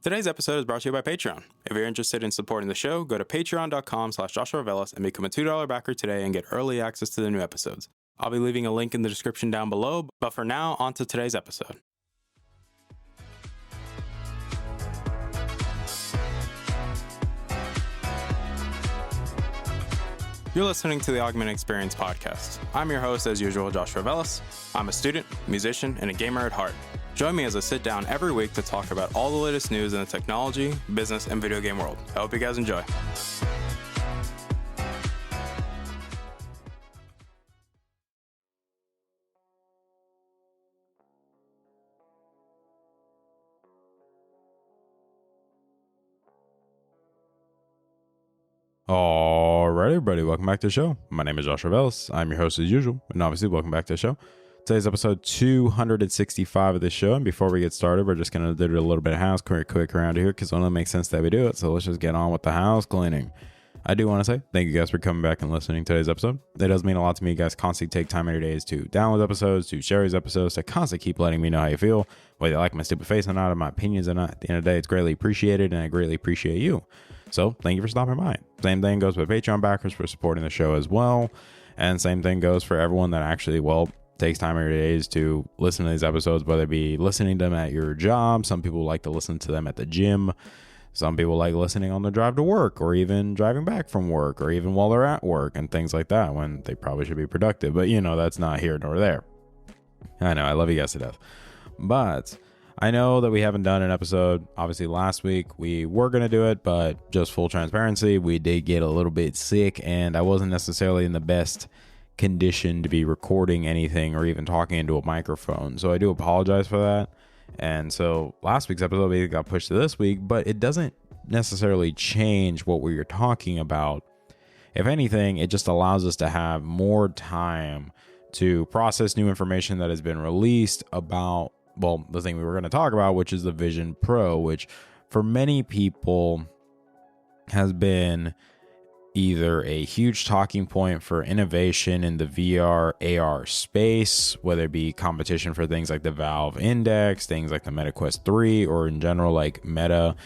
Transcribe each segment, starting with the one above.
Today's episode is brought to you by Patreon. If you're interested in supporting the show, go to patreon.com/JoshuaVelas and become a $2 backer today and get early access to the new episodes. I'll be leaving a link in the description down below, but for now, on to today's episode. You're listening to the Augmented Experience podcast. I'm your host, as usual, Joshua Velas. I'm a student, musician, and a gamer at heart. Join me as I sit down every week to talk about all the latest news in the technology, business, and video game world. I hope you guys enjoy. Alright, everybody, welcome back to the show. My name is Joshua Velas. I'm your host as usual, and obviously, welcome back to the show. Today's episode 265 of this show, and before we get started, we're just going to do a little bit of house quick around here because it only makes sense that we do it, so let's just get on with the house cleaning. I do want to say thank you guys for coming back and listening to today's episode. It does mean a lot to me. You guys constantly take time in your days to download episodes, to share these episodes, to constantly keep letting me know how you feel, whether you like my stupid face or not, or my opinions or not. At the end of the day, it's greatly appreciated, and I greatly appreciate you. So thank you for stopping by. Same thing goes with Patreon backers for supporting the show as well. And same thing goes for everyone that actually, takes time in your days to listen to these episodes, whether it be listening to them at your job. Some people like to listen to them at the gym. Some people like listening on the drive to work, or even driving back from work, or even while they're at work and things like that when they probably should be productive. But that's not here nor there. I know, I love you guys to death. But I know that we haven't done an episode. Obviously, last week we were going to do it, but just full transparency, we did get a little bit sick, and I wasn't necessarily in the best condition to be recording anything or even talking into a microphone. So I do apologize for that. And so last week's episode got pushed to this week, but it doesn't necessarily change what we were talking about. If anything, it just allows us to have more time to process new information that has been released about the thing we were going to talk about, which is the Vision Pro, which for many people has been either a huge talking point for innovation in the VR AR space, whether it be competition for things like the Valve Index, things like the Meta Quest 3, or in general like Meta,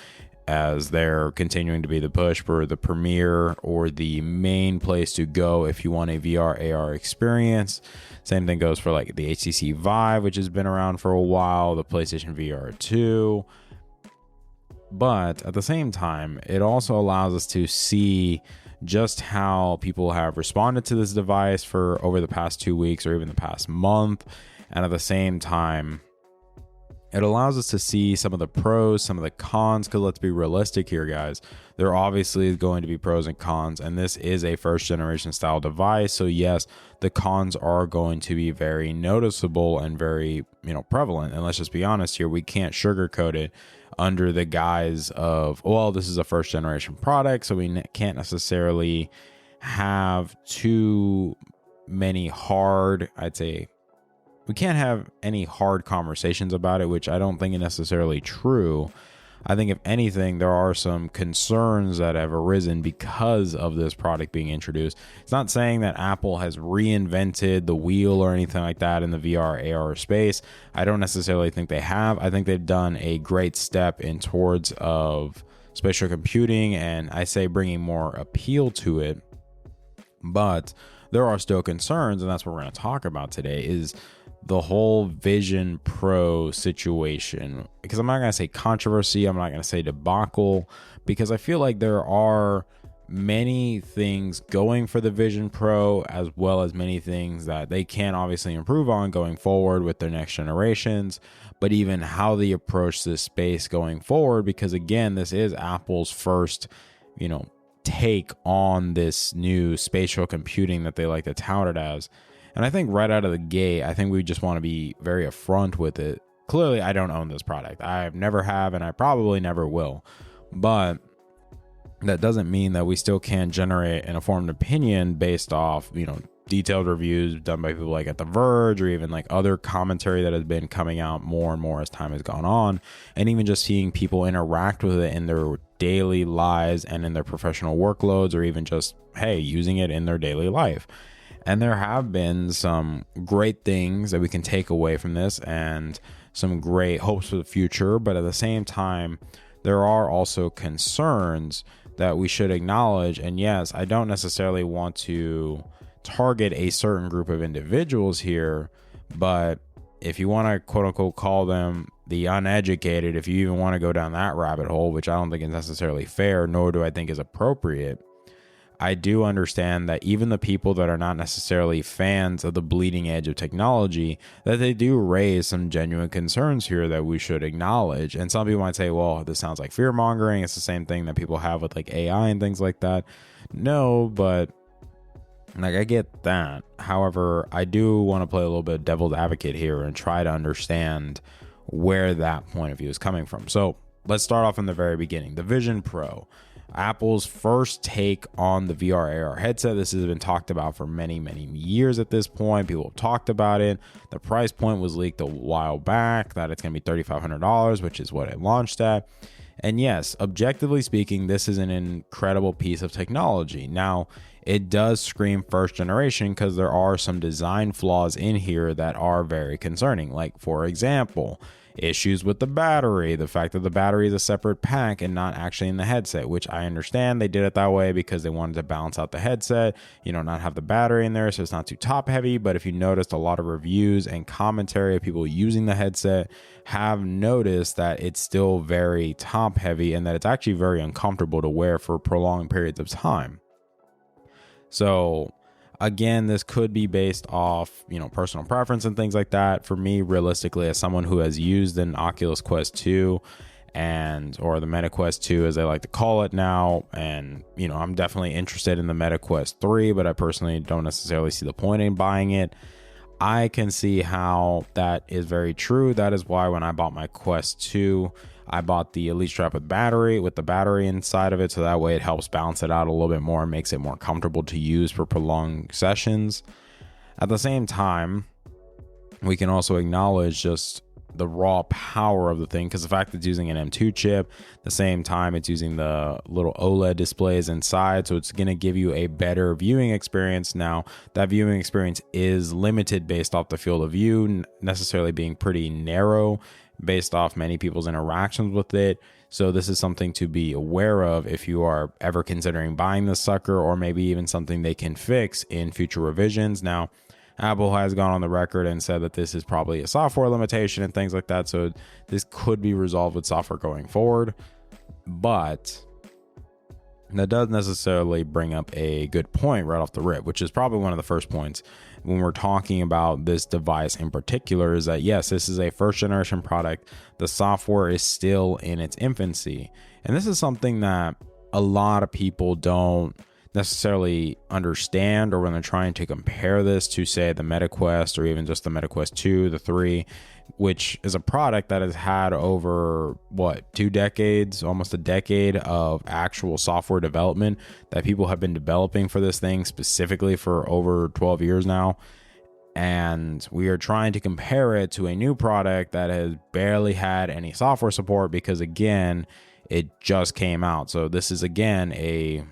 as they're continuing to be the push for the premier or the main place to go if you want a VR AR experience. Same thing goes for like the HTC Vive, which has been around for a while, the PlayStation VR 2. But at the same time, it also allows us to see just how people have responded to this device for over the past 2 weeks or even the past month. And at the same time, it allows us to see some of the pros, some of the cons, because let's be realistic here, guys. There obviously is going to be pros and cons, and this is a first generation style device. So yes, the cons are going to be very noticeable and very, prevalent. And let's just be honest here, we can't sugarcoat it under the guise of, this is a first generation product, so we can't necessarily have too many we can't have any hard conversations about it, which I don't think is necessarily true. I think if anything, there are some concerns that have arisen because of this product being introduced. It's not saying that Apple has reinvented the wheel or anything like that in the VR AR space. I don't necessarily think they have. I think they've done a great step in towards of spatial computing, and I say bringing more appeal to it. But there are still concerns, and that's what we're going to talk about today, is the whole Vision Pro situation. Because I'm not going to say controversy, I'm not going to say debacle, because I feel like there are many things going for the Vision Pro, as well as many things that they can obviously improve on going forward with their next generations, but even how they approach this space going forward, because again, this is Apple's first, take on this new spatial computing that they like to tout it as. And I think right out of the gate, I think we just want to be very upfront with it. Clearly, I don't own this product. I've never have, and I probably never will. But that doesn't mean that we still can't generate an informed opinion based off, detailed reviews done by people like at The Verge, or even like other commentary that has been coming out more and more as time has gone on. And even just seeing people interact with it in their daily lives and in their professional workloads, or even just, using it in their daily life. And there have been some great things that we can take away from this and some great hopes for the future. But at the same time, there are also concerns that we should acknowledge. And yes, I don't necessarily want to target a certain group of individuals here, but if you want to quote unquote call them the uneducated, if you even want to go down that rabbit hole, which I don't think is necessarily fair, nor do I think is appropriate, I do understand that even the people that are not necessarily fans of the bleeding edge of technology, that they do raise some genuine concerns here that we should acknowledge. And some people might say, well, this sounds like fear mongering. It's the same thing that people have with like AI and things like that. No, but like I get that. However, I do want to play a little bit of devil's advocate here and try to understand where that point of view is coming from. So let's start off in the very beginning. The Vision Pro, Apple's first take on the VR AR headset. This has been talked about for many, many years at this point. People have talked about it. The price point was leaked a while back that it's going to be $3,500, which is what it launched at. And yes, objectively speaking, this is an incredible piece of technology. Now, it does scream first generation because there are some design flaws in here that are very concerning. Like, for example, issues with the battery, the fact that the battery is a separate pack and not actually in the headset, which I understand they did it that way because they wanted to balance out the headset, not have the battery in there so it's not too top heavy. But if you noticed, a lot of reviews and commentary of people using the headset have noticed that it's still very top heavy and that it's actually very uncomfortable to wear for prolonged periods of time. So again, this could be based off, personal preference and things like that. For me, realistically, as someone who has used an Oculus Quest 2 or the Meta Quest 2, as they like to call it now, and, I'm definitely interested in the Meta Quest 3, but I personally don't necessarily see the point in buying it. I can see how that is very true. That is why when I bought my Quest 2, I bought the Elite Strap with the battery inside of it, so that way it helps balance it out a little bit more and makes it more comfortable to use for prolonged sessions. At the same time, we can also acknowledge just the raw power of the thing, because the fact that it's using an M2 chip, at the same time it's using the little OLED displays inside, so it's going to give you a better viewing experience. Now, that viewing experience is limited based off the field of view necessarily being pretty narrow based off many people's interactions with it. So this is something to be aware of if you are ever considering buying this sucker, or maybe even something they can fix in future revisions. Now, Apple has gone on the record and said that this is probably a software limitation and things like that. So this could be resolved with software going forward. But that doesn't necessarily bring up a good point right off the rip, which is probably one of the first points when we're talking about this device in particular, is that yes, this is a first generation product. The software is still in its infancy. And this is something that a lot of people don't necessarily understand, or when they're trying to compare this to, say, the Meta Quest or even just the Meta Quest 2, the 3, which is a product that has had over 2 decades, almost a decade of actual software development that people have been developing for this thing specifically for over 12 years now. And we are trying to compare it to a new product that has barely had any software support because, again, it just came out. So this is, again, a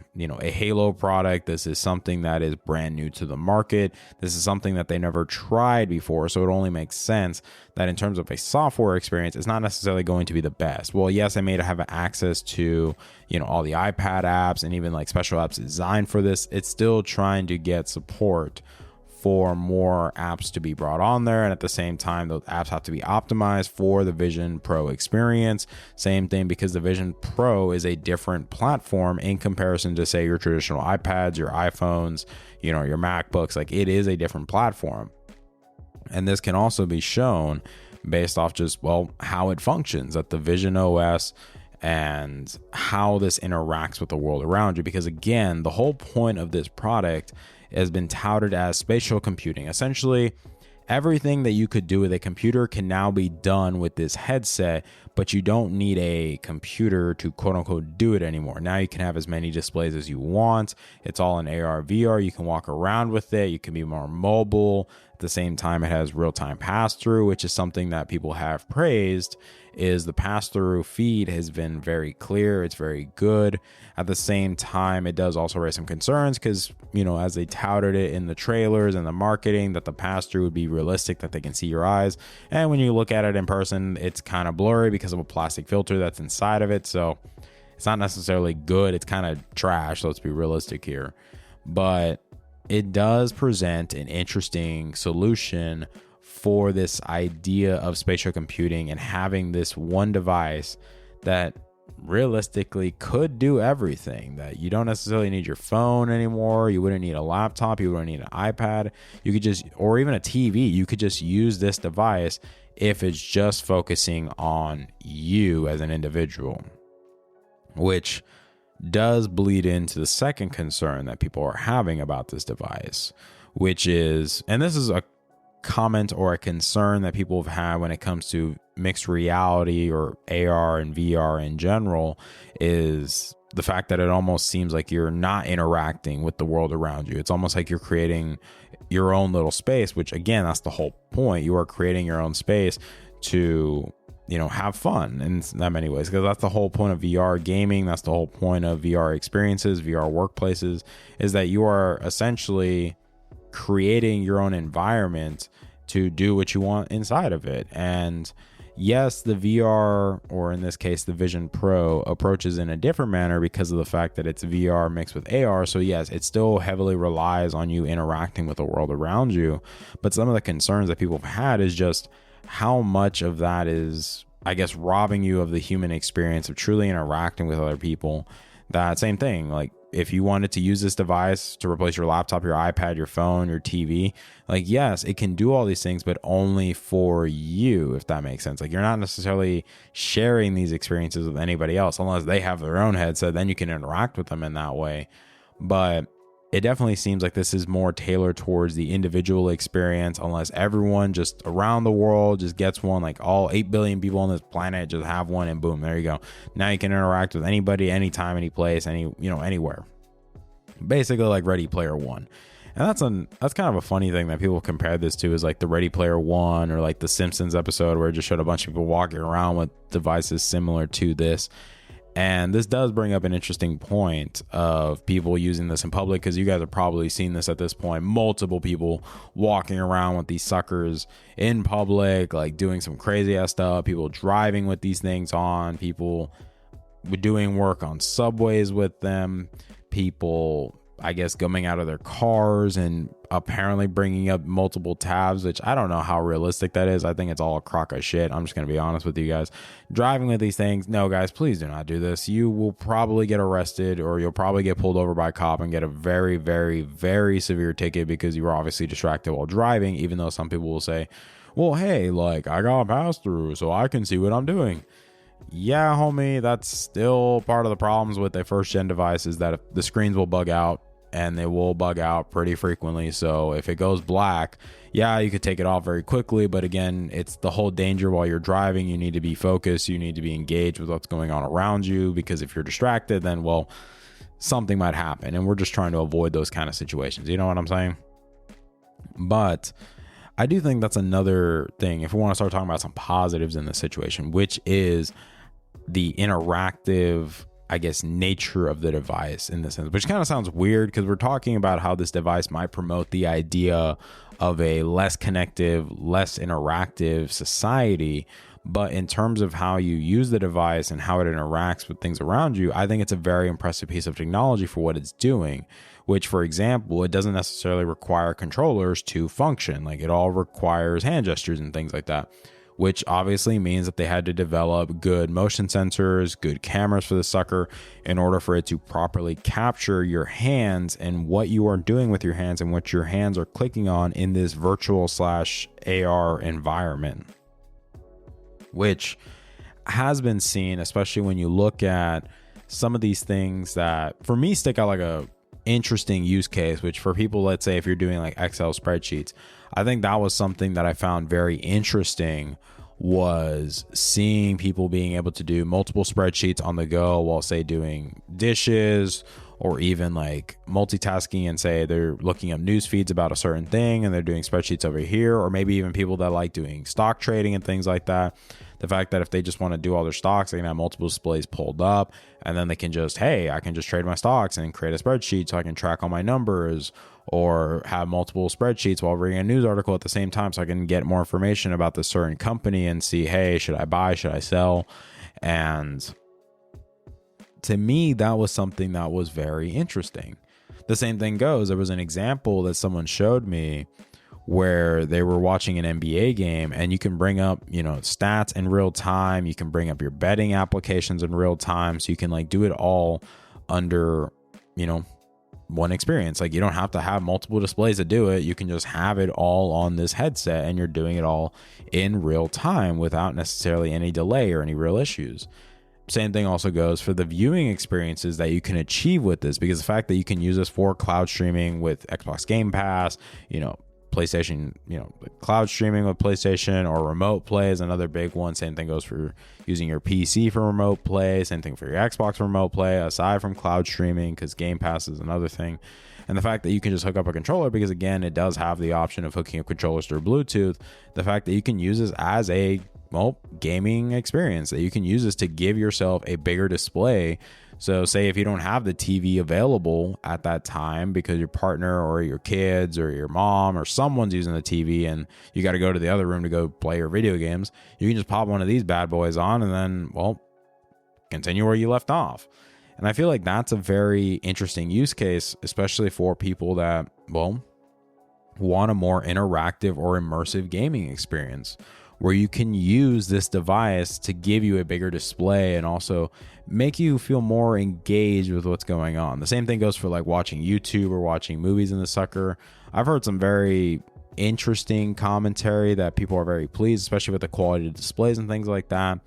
Halo product. This is something that is brand new to the market. This is something that they never tried before. So it only makes sense that in terms of a software experience, it's not necessarily going to be the best. Well, yes, I may have access to, all the iPad apps and even like special apps designed for this. It's still trying to get support for more apps to be brought on there, and at the same time those apps have to be optimized for the Vision Pro experience. Same thing, because the Vision Pro is a different platform in comparison to, say, your traditional iPads, your iPhones, your MacBooks. Like, it is a different platform, and this can also be shown based off just how it functions at the Vision OS and how this interacts with the world around you. Because again, the whole point of this product has been touted as spatial computing. Essentially, everything that you could do with a computer can now be done with this headset, but you don't need a computer to quote unquote do it anymore. Now you can have as many displays as you want. It's all in AR, VR. You can walk around with it. You can be more mobile. At the same time, it has real-time pass-through, which is something that people have praised. Is the pass-through feed has been very clear. It's very good. At the same time, it does also raise some concerns because, as they touted it in the trailers and the marketing, that the pass-through would be realistic, that they can see your eyes. And when you look at it in person, it's kind of blurry because because of a plastic filter that's inside of it. So it's not necessarily good. It's kind of trash. Let's be realistic here. But it does present an interesting solution for this idea of spatial computing and having this one device that realistically could do everything. That you don't necessarily need your phone anymore. You wouldn't need a laptop. You wouldn't need an iPad. You could just, or even a TV, you could just use this device if it's just focusing on you as an individual, which does bleed into the second concern that people are having about this device, which is, and this is a comment or a concern that people have had when it comes to mixed reality or AR and VR in general, is the fact that it almost seems like you're not interacting with the world around you. It's almost like you're creating your own little space, which again, that's the whole point. You are creating your own space to, you know, have fun in that many ways, because that's the whole point of VR gaming. That's the whole point of VR experiences, VR workplaces, is that you are essentially creating your own environment to do what you want inside of it. And yes, the VR, or in this case, the Vision Pro, approaches in a different manner because of the fact that it's VR mixed with AR. So yes, it still heavily relies on you interacting with the world around you. But some of the concerns that people have had is just how much of that is, I guess, robbing you of the human experience of truly interacting with other people. That same thing, like if you wanted to use this device to replace your laptop, your iPad, your phone, your TV, like, yes, it can do all these things, but only for you, if that makes sense. Like, you're not necessarily sharing these experiences with anybody else unless they have their own headset. Then you can interact with them in that way. But it definitely seems like this is more tailored towards the individual experience, unless everyone just around the world just gets one, like all 8 billion people on this planet just have one, and boom, there you go. Now you can interact with anybody, anytime, any place, anywhere. Basically like Ready Player One. And that's kind of a funny thing that people compare this to, is like the Ready Player One, or like the Simpsons episode where it just showed a bunch of people walking around with devices similar to this. And this does bring up an interesting point of people using this in public, because you guys have probably seen this at this point. Multiple people walking around with these suckers in public, like doing some crazy ass stuff. People driving with these things on. People doing work on subways with them. People, I guess, coming out of their cars and apparently bringing up multiple tabs, which I don't know how realistic that is. I think it's all a crock of shit. I'm just going to be honest with you guys. Driving with these things, no, guys, please do not do this. You will probably get arrested, or you'll probably get pulled over by a cop and get a very, very, very severe ticket because you were obviously distracted while driving, even though some people will say, well, hey, like, I got a pass through so I can see what I'm doing. Yeah, homie, that's still part of the problems with a first gen device, is that the screens will bug out, and they will bug out pretty frequently. So if it goes black, yeah, you could take it off very quickly. But again, it's the whole danger while you're driving. You need to be focused. You need to be engaged with what's going on around you, because if you're distracted, then, well, something might happen. And we're just trying to avoid those kind of situations. You know what I'm saying? But I do think that's another thing, if we want to start talking about some positives in this situation, which is the interactive, I guess, nature of the device in this sense, which kind of sounds weird because we're talking about how this device might promote the idea of a less connective, less interactive society. But in terms of how you use the device and how it interacts with things around you, I think it's a very impressive piece of technology for what it's doing, which, for example, it doesn't necessarily require controllers to function. Like, it all requires hand gestures and things like that, which obviously means that they had to develop good motion sensors, good cameras for the sucker, in order for it to properly capture your hands and what you are doing with your hands and what your hands are clicking on in this virtual / AR environment, which has been seen, especially when you look at some of these things that, for me, stick out like a interesting use case, which for people, let's say if you're doing like Excel spreadsheets, I think that was something that I found very interesting, was seeing people being able to do multiple spreadsheets on the go while, say, doing dishes or even like multitasking and say they're looking up news feeds about a certain thing and they're doing spreadsheets over here, or maybe even people that like doing stock trading and things like that. The fact that if they just want to do all their stocks, they can have multiple displays pulled up, and then they can just, hey, I can just trade my stocks and create a spreadsheet so I can track all my numbers, or have multiple spreadsheets while reading a news article at the same time so I can get more information about this certain company and see, hey, should I buy, should I sell? And to me, that was something that was very interesting. The same thing goes, there was an example that someone showed me where they were watching an NBA game, and you can bring up, stats in real time. You can bring up your betting applications in real time. So you can like do it all under, one experience. Like you don't have to have multiple displays to do it. You can just have it all on this headset and you're doing it all in real time without necessarily any delay or any real issues. Same thing also goes for the viewing experiences that you can achieve with this, because the fact that you can use this for cloud streaming with Xbox Game Pass, PlayStation, cloud streaming with PlayStation, or remote play is another big one. Same thing goes for using your PC for remote play. Same thing for your Xbox remote play, aside from cloud streaming, because Game Pass is another thing. And the fact that you can just hook up a controller, because again, it does have the option of hooking up controllers through Bluetooth. The fact that you can use this as a gaming experience, that you can use this to give yourself a bigger display. So say if you don't have the TV available at that time because your partner or your kids or your mom or someone's using the TV and you got to go to the other room to go play your video games, you can just pop one of these bad boys on and then, continue where you left off. And I feel like that's a very interesting use case, especially for people that, want a more interactive or immersive gaming experience, where you can use this device to give you a bigger display and also make you feel more engaged with what's going on. The same thing goes for like watching YouTube or watching movies in the sucker. I've heard some very interesting commentary that people are very pleased, especially with the quality of displays and things like that.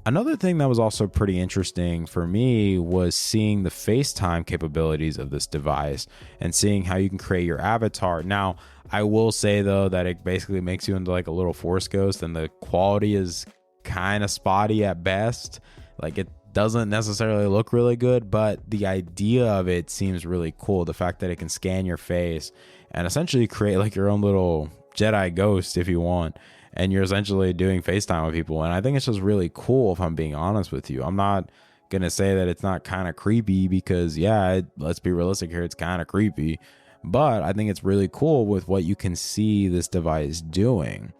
Another thing that was also pretty interesting for me was seeing the FaceTime capabilities of this device and seeing how you can create your avatar. Now, I will say though that it basically makes you into like a little Force ghost, and the quality is kind of spotty at best. Like it doesn't necessarily look really good, but the idea of it seems really cool. The fact that it can scan your face and essentially create like your own little Jedi ghost if you want, and you're essentially doing FaceTime with people. And I think it's just really cool, if I'm being honest with you. I'm not going to say that it's not kind of creepy, because let's be realistic here, it's kind of creepy. But I think it's really cool with what you can see this device doing.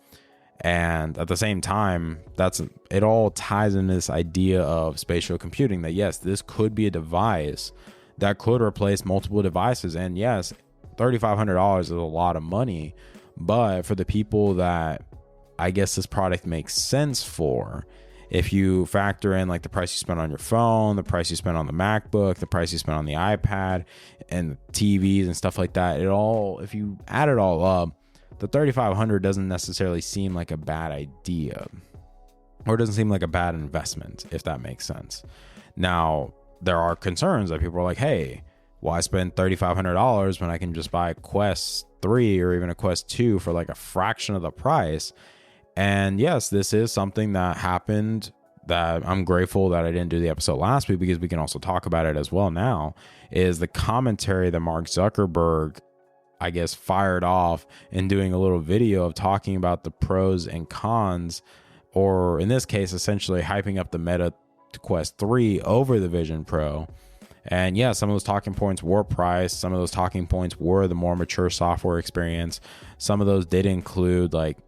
And at the same time, it all ties in this idea of spatial computing, that yes, this could be a device that could replace multiple devices. And yes, $3,500 is a lot of money, but for the people that I guess this product makes sense for, if you factor in like the price you spend on your phone, the price you spend on the MacBook, the price you spend on the iPad and TVs and stuff like that, if you add it all up, the $3,500 doesn't necessarily seem like a bad idea, or it doesn't seem like a bad investment, if that makes sense. Now, there are concerns that people are like, hey, why spend $3,500 when I can just buy a Quest 3 or even a Quest 2 for like a fraction of the price? And yes, this is something that happened that I'm grateful that I didn't do the episode last week, because we can also talk about it as well now, is the commentary that Mark Zuckerberg, I guess, fired off in doing a little video of talking about the pros and cons, or in this case, essentially hyping up the Meta Quest 3 over the Vision Pro. And yeah, some of those talking points were price. Some of those talking points were the more mature software experience. Some of those did include like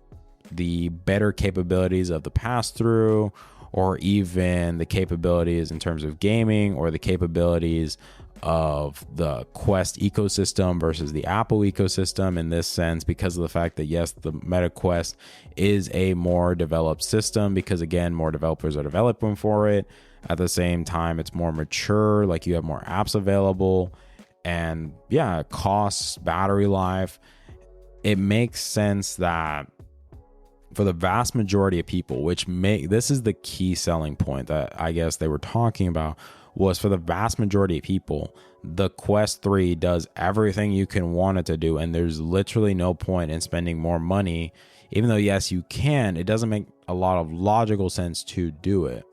the better capabilities of the pass-through, or even the capabilities in terms of gaming, or the capabilities of the Quest ecosystem versus the Apple ecosystem in this sense, because of the fact that yes, the Meta Quest is a more developed system, because again, more developers are developing for it. At the same time, it's more mature, like you have more apps available, and costs, battery life. It makes sense that for the vast majority of people, this is the key selling point that I guess they were talking about, was for the vast majority of people, the Quest 3 does everything you can want it to do, and there's literally no point in spending more money. Even though yes, you can, it doesn't make a lot of logical sense to do it.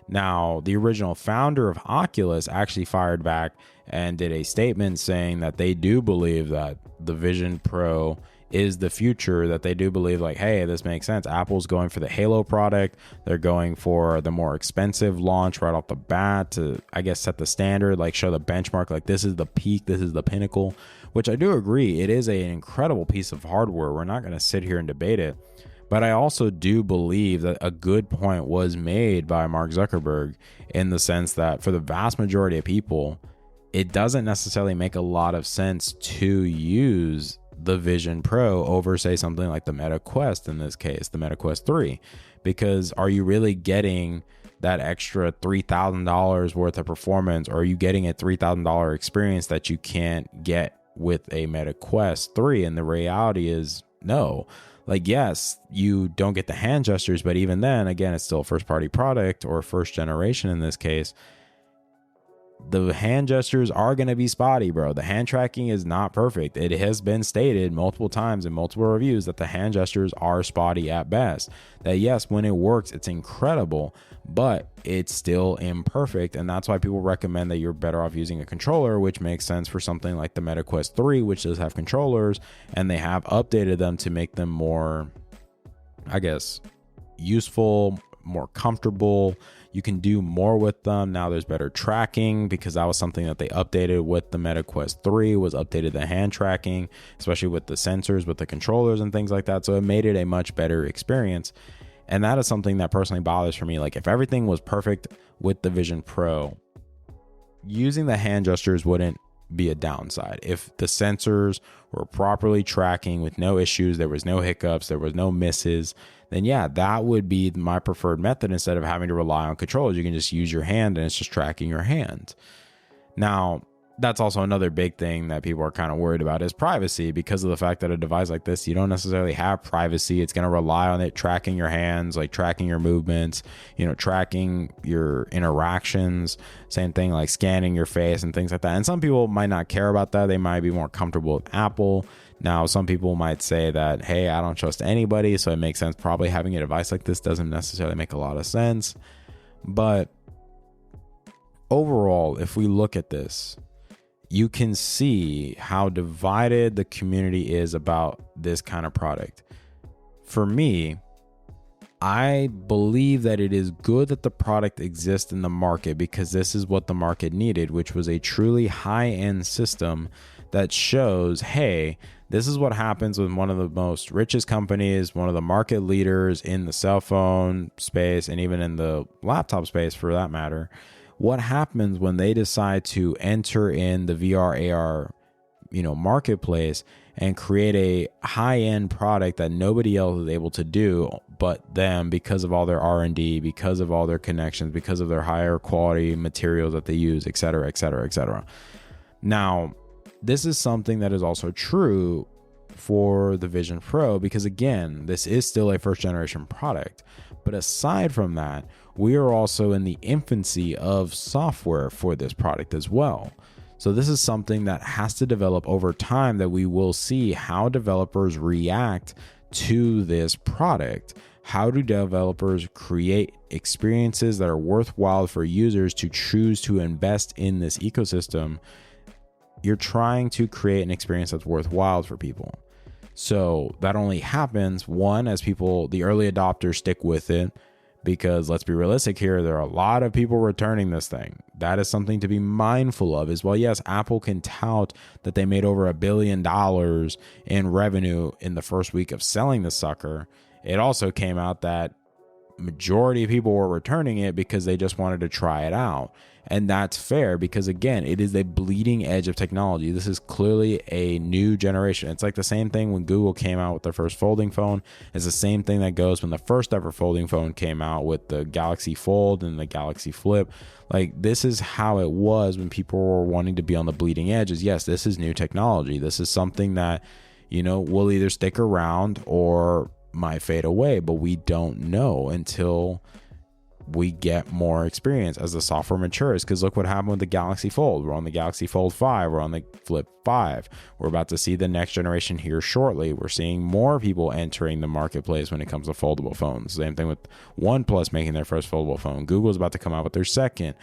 Now, the original founder of Oculus actually fired back and did a statement saying that they do believe that the Vision Pro is the future, that they do believe like, hey, this makes sense. Apple's going for the Halo product. They're going for the more expensive launch right off the bat to, I guess, set the standard, like show the benchmark, like this is the peak, this is the pinnacle, which I do agree. It is an incredible piece of hardware. We're not going to sit here and debate it. But I also do believe that a good point was made by Mark Zuckerberg in the sense that for the vast majority of people, it doesn't necessarily make a lot of sense to use the Vision Pro over, say, something like the Meta Quest, in this case, the Meta Quest 3, because are you really getting that extra $3,000 worth of performance, or are you getting a $3,000 experience that you can't get with a Meta Quest 3? And the reality is no. Like, yes, you don't get the hand gestures, but even then, again, it's still a first party product, or first generation in this case. The hand gestures are going to be spotty, bro. The hand tracking is not perfect. It has been stated multiple times in multiple reviews that the hand gestures are spotty at best. That yes, when it works, it's incredible, but it's still imperfect. And that's why people recommend that you're better off using a controller, which makes sense for something like the Meta Quest 3, which does have controllers, and they have updated them to make them more, I guess, useful, more comfortable. You can do more with them. Now there's better tracking, because that was something that they updated with the Meta Quest 3, was updated the hand tracking, especially with the sensors, with the controllers and things like that. So it made it a much better experience. And that is something that personally bothers for me. Like, if everything was perfect with the Vision Pro, using the hand gestures wouldn't be a downside. If the sensors were properly tracking with no issues, there was no hiccups, there was no misses, then yeah, that would be my preferred method. Instead of having to rely on controllers, you can just use your hand and it's just tracking your hand. Now, that's also another big thing that people are kind of worried about is privacy, because of the fact that a device like this, you don't necessarily have privacy. It's going to rely on it tracking your hands, like tracking your movements, tracking your interactions, same thing like scanning your face and things like that. And some people might not care about that. They might be more comfortable with Apple. Now, some people might say that, hey, I don't trust anybody, so it makes sense. Probably having a device like this doesn't necessarily make a lot of sense. But overall, if we look at this, you can see how divided the community is about this kind of product. For me, I believe that it is good that the product exists in the market, because this is what the market needed, which was a truly high-end system that shows, hey, this is what happens when one of the most richest companies, one of the market leaders in the cell phone space, and even in the laptop space for that matter, what happens when they decide to enter in the VR AR, marketplace and create a high-end product that nobody else is able to do but them, because of all their R&D, because of all their connections, because of their higher quality materials that they use, et cetera, et cetera, et cetera. Now, this is something that is also true for the Vision Pro, because again, this is still a first generation product. But aside from that, we are also in the infancy of software for this product as well. So this is something that has to develop over time, that we will see how developers react to this product. How do developers create experiences that are worthwhile for users to choose to invest in this ecosystem? You're trying to create an experience that's worthwhile for people. So that only happens, one, as people, the early adopters, stick with it, because let's be realistic here, there are a lot of people returning this thing. That is something to be mindful of as well. Yes, Apple can tout that they made over $1 billion in revenue in the first week of selling the sucker. It also came out that majority of people were returning it because they just wanted to try it out. And that's fair, because again, it is a bleeding edge of technology. This is clearly a new generation. It's like the same thing when Google came out with their first folding phone. It's the same thing that goes when the first ever folding phone came out with the Galaxy Fold and the Galaxy Flip. Like, this is how it was when people were wanting to be on the bleeding edge. Is yes, this is new technology. This is something that, will either stick around or might fade away, but we don't know until we get more experience as the software matures. Because look what happened with the Galaxy Fold. We're on the Galaxy Fold 5. We're on the Flip 5. We're about to see the next generation here shortly. We're seeing more people entering the marketplace when it comes to foldable phones. Same thing with OnePlus making their first foldable phone. Google's about to come out with their second.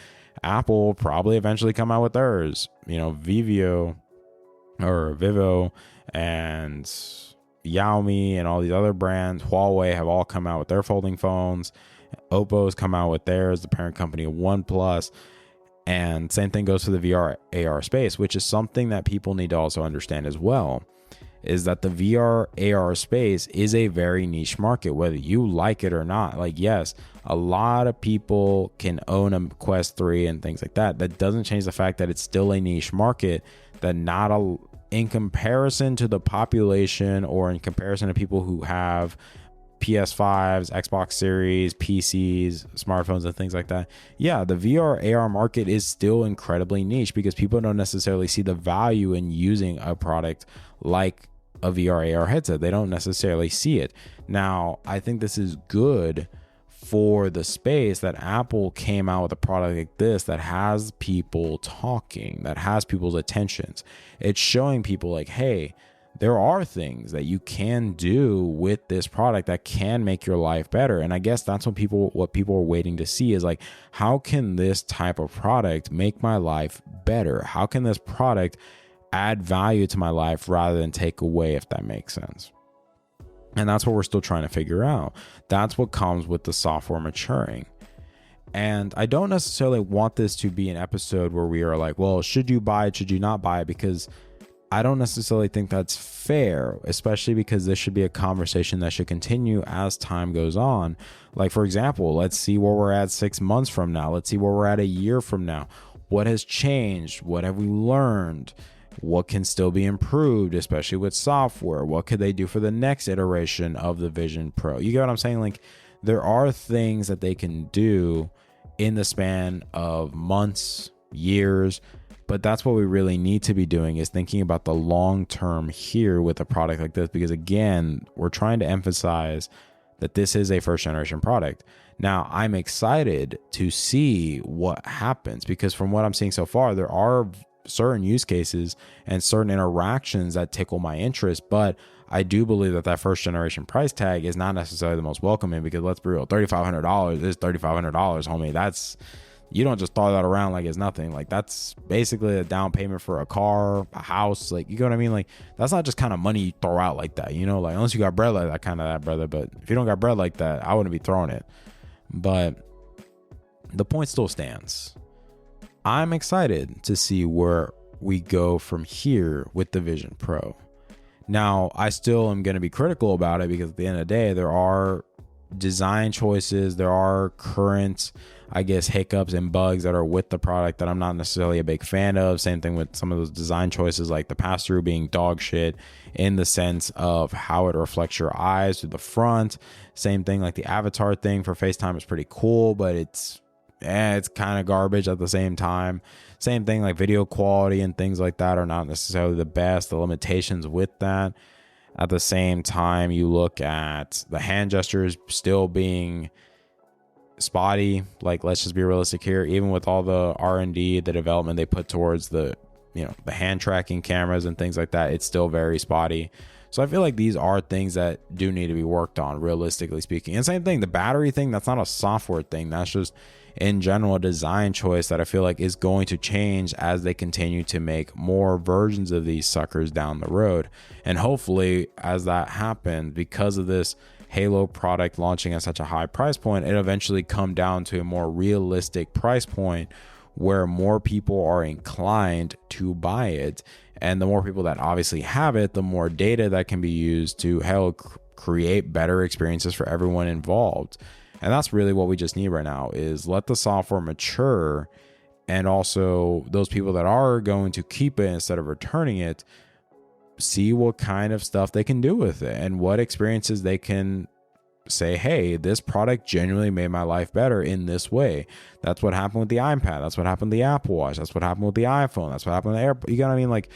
Apple will probably eventually come out with theirs. Vivo and Xiaomi and all these other brands, Huawei, have all come out with their folding phones. Oppo's come out with theirs, the parent company of OnePlus. And same thing goes for the VR AR space, which is something that people need to also understand as well, is that the VR AR space is a very niche market, whether you like it or not. Like, yes, a lot of people can own a Quest 3 and things like that. That doesn't change the fact that it's still a niche market, that in comparison to the population, or in comparison to people who have PS5s, Xbox Series, PCs, smartphones, and things like that. Yeah, the VR AR market is still incredibly niche because people don't necessarily see the value in using a product like a VR AR headset. They don't necessarily see it. Now, I think this is good for the space that Apple came out with a product like this that has people talking, that has people's attentions. It's showing people like, hey, there are things that you can do with this product that can make your life better. And I guess that's what people are waiting to see, is like, how can this type of product make my life better? How can this product add value to my life rather than take away, if that makes sense? And that's what we're still trying to figure out. That's what comes with the software maturing. And I don't necessarily want this to be an episode where we are like, well, should you buy it? Should you not buy it? Because I don't necessarily think that's fair, especially because this should be a conversation that should continue as time goes on. Like, for example, let's see where we're at 6 months from now. Let's see where we're at a year from now. What has changed? What have we learned? What can still be improved, especially with software? What could they do for the next iteration of the Vision Pro? You get what I'm saying? Like, there are things that they can do in the span of months, years, but that's what we really need to be doing, is thinking about the long term here with a product like this, because again, we're trying to emphasize that this is a first generation product. Now, I'm excited to see what happens, because from what I'm seeing so far, there are certain use cases and certain interactions that tickle my interest, but I do believe that first generation price tag is not necessarily the most welcoming, because let's be real, $3,500 is $3,500, homie. You don't just throw that around like it's nothing. Like, that's basically a down payment for a car, a house. Like, you know what I mean? Like, that's not just kind of money you throw out like that, like, unless you got bread like that, kind of that, brother. But if you don't got bread like that, I wouldn't be throwing it. But the point still stands. I'm excited to see where we go from here with the Vision Pro. Now, I still am going to be critical about it, because at the end of the day, there are design choices, there are current, I guess, hiccups and bugs that are with the product that I'm not necessarily a big fan of. Same thing with some of those design choices, like the pass-through being dog shit in the sense of how it reflects your eyes to the front. Same thing, like the avatar thing for FaceTime is pretty cool, but it's kind of garbage at the same time. Same thing, like video quality and things like that are not necessarily the best. The limitations with that. At the same time, you look at the hand gestures still being spotty. Like, let's just be realistic here. Even with all the R&D, the development they put towards the hand tracking cameras and things like that, it's still very spotty. So I feel like these are things that do need to be worked on, realistically speaking. And same thing, the battery thing, that's not a software thing. That's just, in general, a design choice that I feel like is going to change as they continue to make more versions of these suckers down the road. And hopefully, as that happens, because of this Halo product launching at such a high price point, it eventually come down to a more realistic price point where more people are inclined to buy it. And the more people that obviously have it, the more data that can be used to create better experiences for everyone involved. And that's really what we just need right now, is let the software mature, and also those people that are going to keep it instead of returning it, see what kind of stuff they can do with it and what experiences they can say, hey, this product genuinely made my life better in this way. That's what happened with the iPad. That's what happened with the Apple Watch. That's what happened with the iPhone. That's what happened with the AirPods. You know what I mean? Like,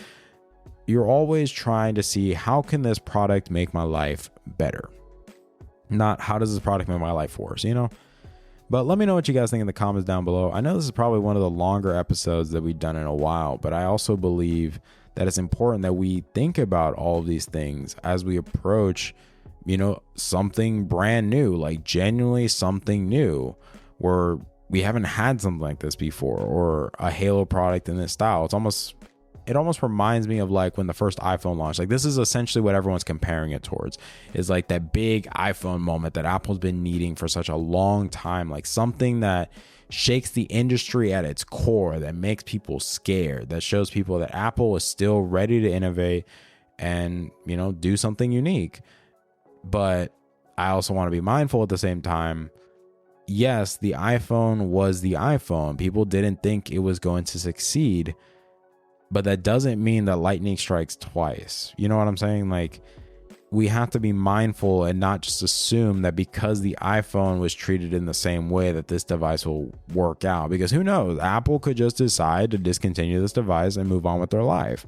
you're always trying to see, how can this product make my life better? Not how does this product make my life worse, But let me know what you guys think in the comments down below. I know this is probably one of the longer episodes that we've done in a while, but I also believe that it's important that we think about all of these things as we approach, something brand new, like genuinely something new, where we haven't had something like this before, or a Halo product in this style. It almost reminds me of like when the first iPhone launched. Like, this is essentially what everyone's comparing it towards, is like that big iPhone moment that Apple's been needing for such a long time, like something that shakes the industry at its core, that makes people scared, that shows people that Apple is still ready to innovate and, do something unique. But I also want to be mindful at the same time. Yes, the iPhone was the iPhone. People didn't think it was going to succeed, but that doesn't mean that lightning strikes twice. You know what I'm saying? Like, we have to be mindful and not just assume that because the iPhone was treated in the same way that this device will work out, because who knows? Apple could just decide to discontinue this device and move on with their life,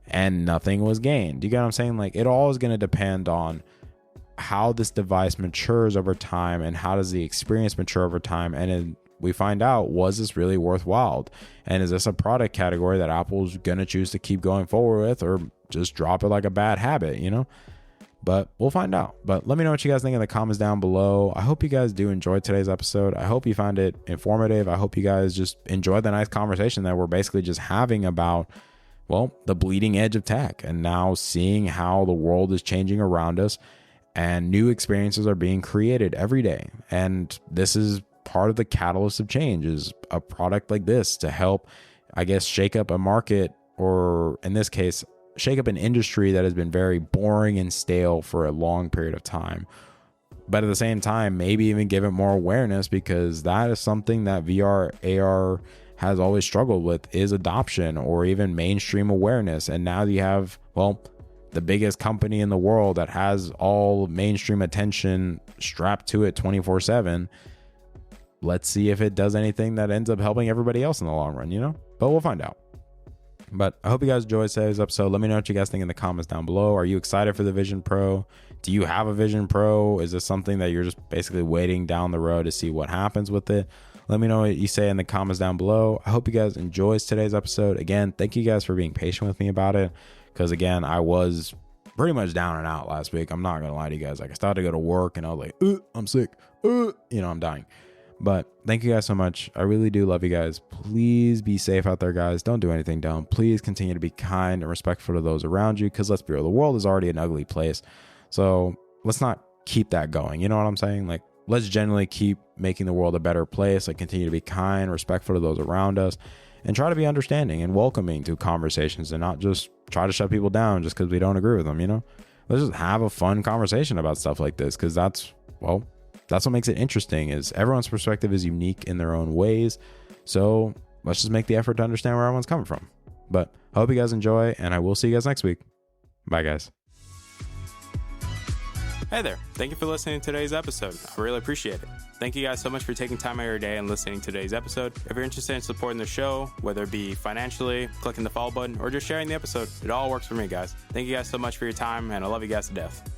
and nothing was gained. Do you get what I'm saying? Like, it all is going to depend on how this device matures over time, and how does the experience mature over time, and we find out, was this really worthwhile? And is this a product category that Apple's going to choose to keep going forward with, or just drop it like a bad habit, But we'll find out. But let me know what you guys think in the comments down below. I hope you guys do enjoy today's episode. I hope you find it informative. I hope you guys just enjoy the nice conversation that we're basically just having about, the bleeding edge of tech, and now seeing how the world is changing around us, and new experiences are being created every day. And this is part of the catalyst of change, is a product like this to help, I guess, shake up a market, or in this case, shake up an industry that has been very boring and stale for a long period of time. But at the same time, maybe even give it more awareness, because that is something that VR, AR has always struggled with, is adoption or even mainstream awareness. And now you have, the biggest company in the world that has all mainstream attention strapped to it 24/7. Let's see if it does anything that ends up helping everybody else in the long run, but we'll find out. But I hope you guys enjoyed today's episode. Let me know what you guys think in the comments down below. Are you excited for the Vision Pro? Do you have a Vision Pro? Is this something that you're just basically waiting down the road to see what happens with it? Let me know what you say in the comments down below. I hope you guys enjoyed today's episode. Again, thank you guys for being patient with me about it, because again, I was pretty much down and out last week. I'm not going to lie to you guys. Like, I started to go to work and I was like, I'm sick. I'm dying. But thank you guys so much. I really do love you guys. Please be safe out there, guys. Don't do anything dumb. Please continue to be kind and respectful to those around you, because let's be real, the world is already an ugly place. So let's not keep that going. You know what I'm saying? Like, let's generally keep making the world a better place. Like, continue to be kind, respectful to those around us, and try to be understanding and welcoming to conversations, and not just try to shut people down just because we don't agree with them. Let's just have a fun conversation about stuff like this, because that's what makes it interesting, is everyone's perspective is unique in their own ways. So let's just make the effort to understand where everyone's coming from. But I hope you guys enjoy, and I will see you guys next week. Bye, guys. Hey there. Thank you for listening to today's episode. I really appreciate it. Thank you guys so much for taking time out of your day and listening to today's episode. If you're interested in supporting the show, whether it be financially, clicking the follow button, or just sharing the episode, it all works for me, guys. Thank you guys so much for your time, and I love you guys to death.